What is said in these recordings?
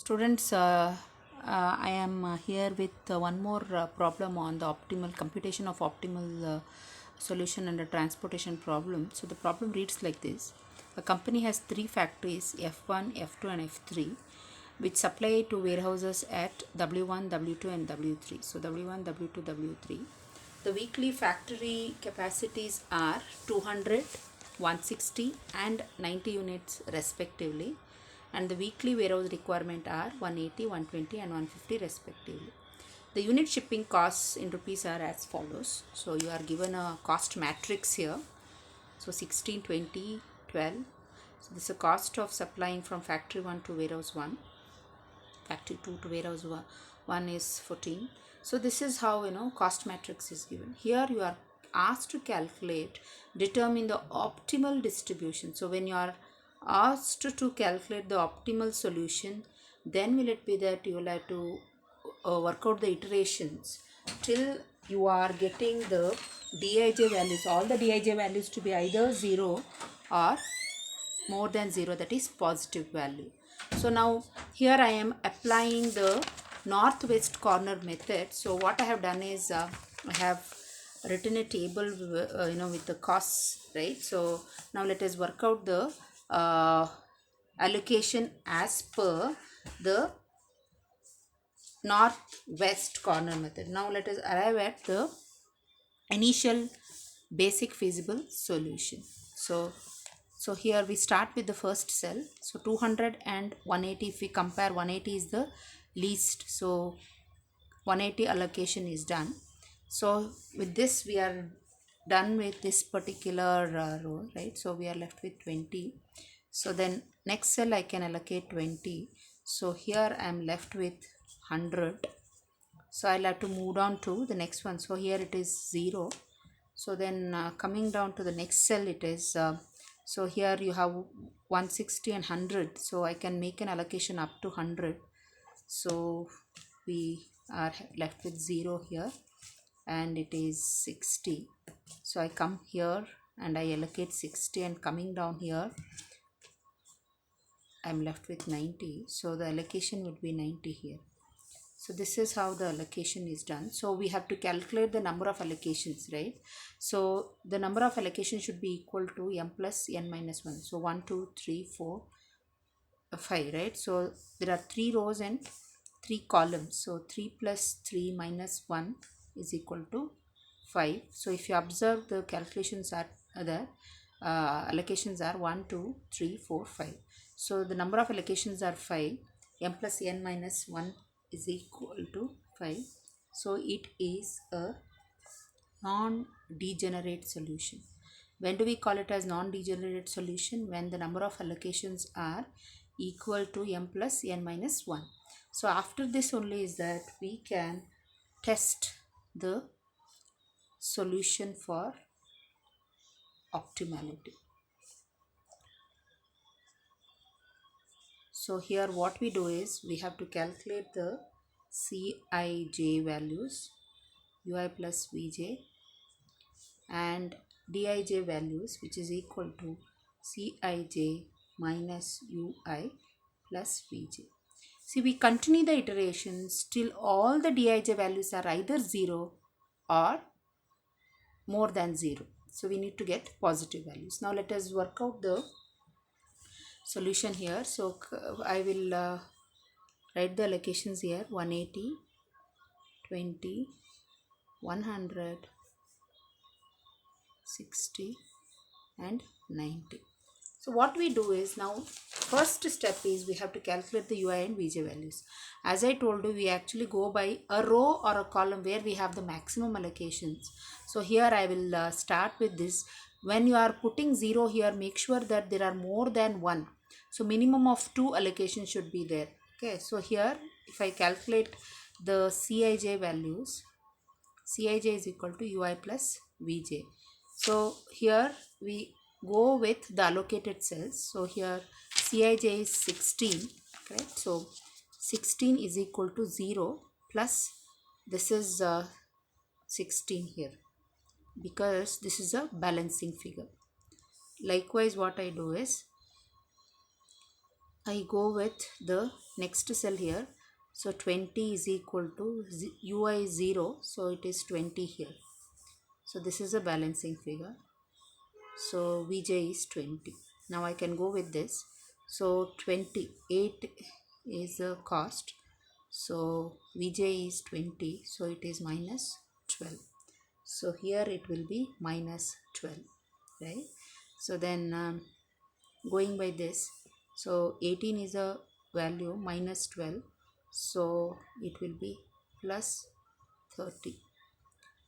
Students, I am here with one more problem on the optimal computation of optimal solution and a transportation problem. So the problem reads like this. A company has three factories F1, F2 and F3 which supply to warehouses at W1, W2 and W3. So W1, W2, W3. The weekly factory capacities are 200, 160 and 90 units respectively, and the weekly warehouse requirement are 180, 120 and 150 respectively. The unit shipping costs in rupees are as follows. So you are given a cost matrix here. So 16, 20, 12. So this is the cost of supplying from factory 1 to warehouse 1. Factory 2 to warehouse 1 is 14. So this is how cost matrix is given. Here you are asked to calculate, determine the optimal distribution. So when you are asked to calculate the optimal solution, then will it be that you will have to work out the iterations till you are getting the Dij values, all the Dij values to be either 0 or more than 0, that is positive value. So now here I am applying the northwest corner method. So what I have done is I have written a table with the costs, right? So now let us work out the allocation as per the northwest corner method. Now let us arrive at the initial basic feasible solution. So here we start with the first cell. So 200 and 180, if we compare, 180 is the least, so 180 allocation is done. So with this we are done with this particular row, right? So we are left with 20. So then next cell I can allocate 20. So here I am left with 100. So I'll have to move down to the next one. So here it is 0. So then coming down to the next cell, it is so here you have 160 and 100. So I can make an allocation up to 100. So we are left with 0 here, and it is 60. So I come here and I allocate 60, and coming down here I am left with 90. So the allocation would be 90 here. So this is how the allocation is done. So we have to calculate the number of allocations, right? So the number of allocations should be equal to m plus n minus 1. So 1, 2, 3, 4, 5, right? So there are 3 rows and 3 columns. So 3 plus 3 minus 1 is equal to 5. So if you observe, the calculations are the allocations are 1, 2, 3, 4, 5. So the number of allocations are 5. M plus n minus 1 is equal to 5. So it is a non-degenerate solution. When do we call it as non-degenerate solution? When the number of allocations are equal to m plus n minus 1. So after this only is that we can test the solution for optimality. So here what we do is we have to calculate the Cij values, ui plus vj, and dij values, which is equal to Cij minus ui plus vj. See, we continue the iterations till all the dij values are either 0 or more than 0. So we need to get positive values. Now let us work out the solution here. So I will write the allocations here: 180, 20, 100, 60 and 90. So what we do is, now first step is we have to calculate the ui and vj values. As I told you, we actually go by a row or a column where we have the maximum allocations. So here I will start with this. When you are putting 0 here, make sure that there are more than 1. So minimum of 2 allocations should be there. Okay, so here if I calculate the Cij values, Cij is equal to ui plus vj. So here we go with the allocated cells. So here Cij is 16, correct? So 16 is equal to 0 plus this is 16 here, because this is a balancing figure. Likewise what I do is I go with the next cell here. So 20 is equal to UI 0. So it is 20 here. So this is a balancing figure. So Vj is 20. Now I can go with this. So 28 is a cost. So Vj is 20. So it is minus 12. So here it will be minus 12. Right. So then going by this, so 18 is a value minus 12. So it will be plus 30.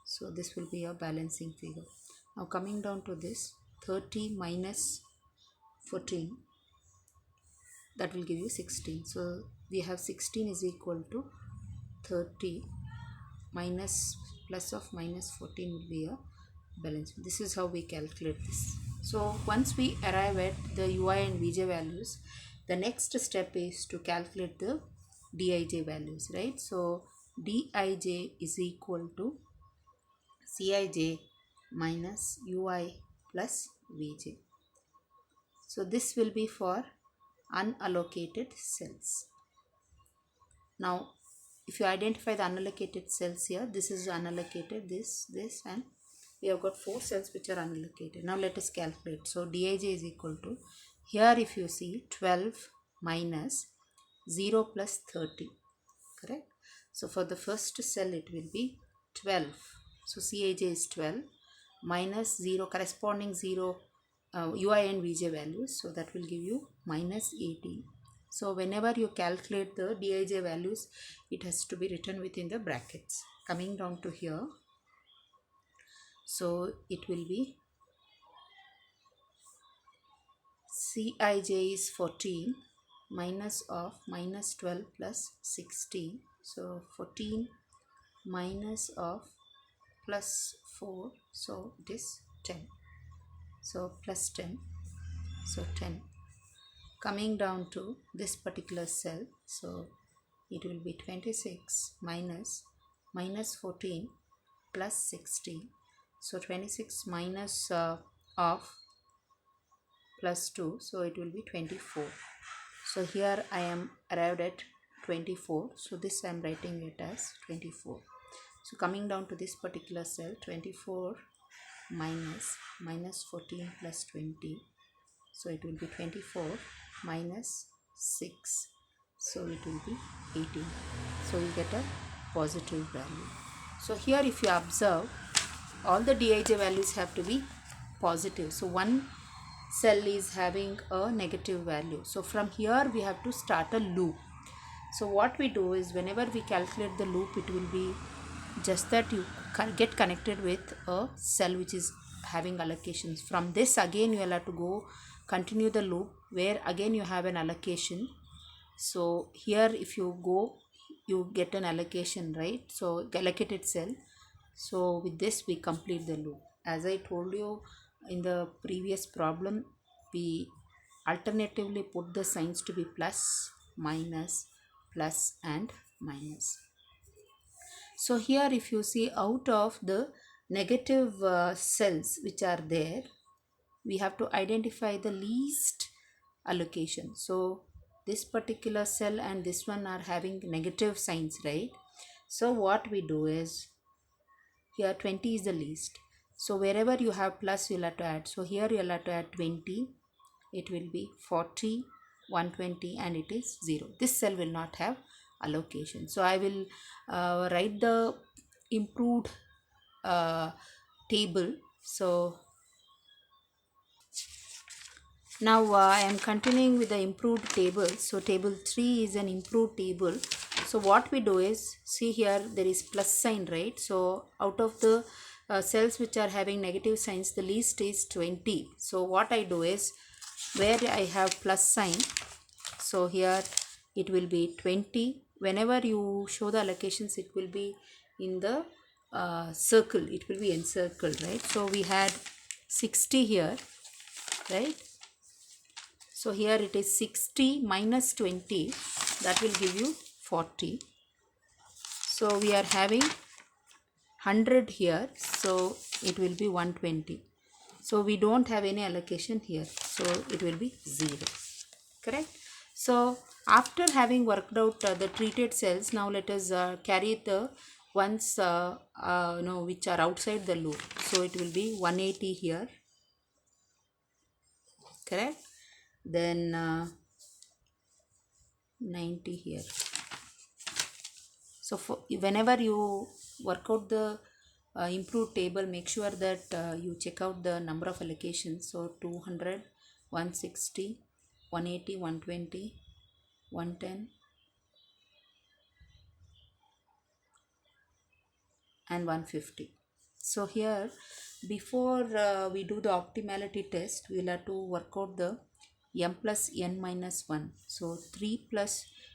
So this will be a balancing figure. Now coming down to this, 30 minus 14, that will give you 16. So we have 16 is equal to 30 minus plus of minus 14 will be a balance. This is how we calculate this. So once we arrive at the UI and Vj values, the next step is to calculate the Dij values, right? So Dij is equal to Cij minus Ui plus Vj. So this will be for unallocated cells. Now if you identify the unallocated cells here, this is unallocated, this and we have got 4 cells which are unallocated. Now let us calculate. So Dij is equal to, here if you see, 12 minus 0 plus 30, correct? So for the first cell it will be 12. So Cij is 12 minus 0 corresponding 0 Ui and Vj values. So that will give you minus 18. So whenever you calculate the Dij values, it has to be written within the brackets. Coming down to here, so it will be Cij is 14 minus of minus 12 plus 16. So 14 minus of plus 4, so it is 10. So plus 10, so 10. Coming down to this particular cell, so it will be 26 minus 14 plus 16. So 26 minus of plus 2, so it will be 24. So here I am arrived at 24. So this I am writing it as 24. So coming down to this particular cell, 24 minus 14 plus 20. So it will be 24 minus 6. So it will be 18. So we get a positive value. So here if you observe, all the Dij values have to be positive. So one cell is having a negative value. So from here we have to start a loop. So what we do is, whenever we calculate the loop, it will be just that you get connected with a cell which is having allocations. From this again you will have to go continue the loop where again you have an allocation. So here if you go, you get an allocation, right? So allocated cell. So with this we complete the loop. As I told you in the previous problem, we alternatively put the signs to be plus, minus, plus and minus. So here if you see, out of the negative cells which are there, we have to identify the least allocation. So this particular cell and this one are having negative signs, right? So what we do is, here 20 is the least. So wherever you have plus, you'll have to add. So here you'll have to add 20. It will be 40, 120 and it is 0. This cell will not have allocation. So I will write the improved table. So now I am continuing with the improved table. So table 3 is an improved table. So what we do is, see here there is plus sign, right? So out of the cells which are having negative signs, the least is 20. So what I do is, where I have plus sign, so here it will be 20. Whenever you show the allocations, it will be in the circle, it will be encircled, right? So we had 60 here, right? So here it is 60 minus 20, that will give you 40. So we are having 100 here, so it will be 120. So we don't have any allocation here, so it will be 0, correct? So after having worked out the treated cells, now let us carry the ones no, which are outside the loop. So it will be 180 here, correct? Then 90 here. So for, whenever you work out the improved table, make sure that you check out the number of allocations. So 200, 160, 180, 120, 110 and 150. So here, before we do the optimality test, we will have to work out the m plus n minus 1. So 3 plus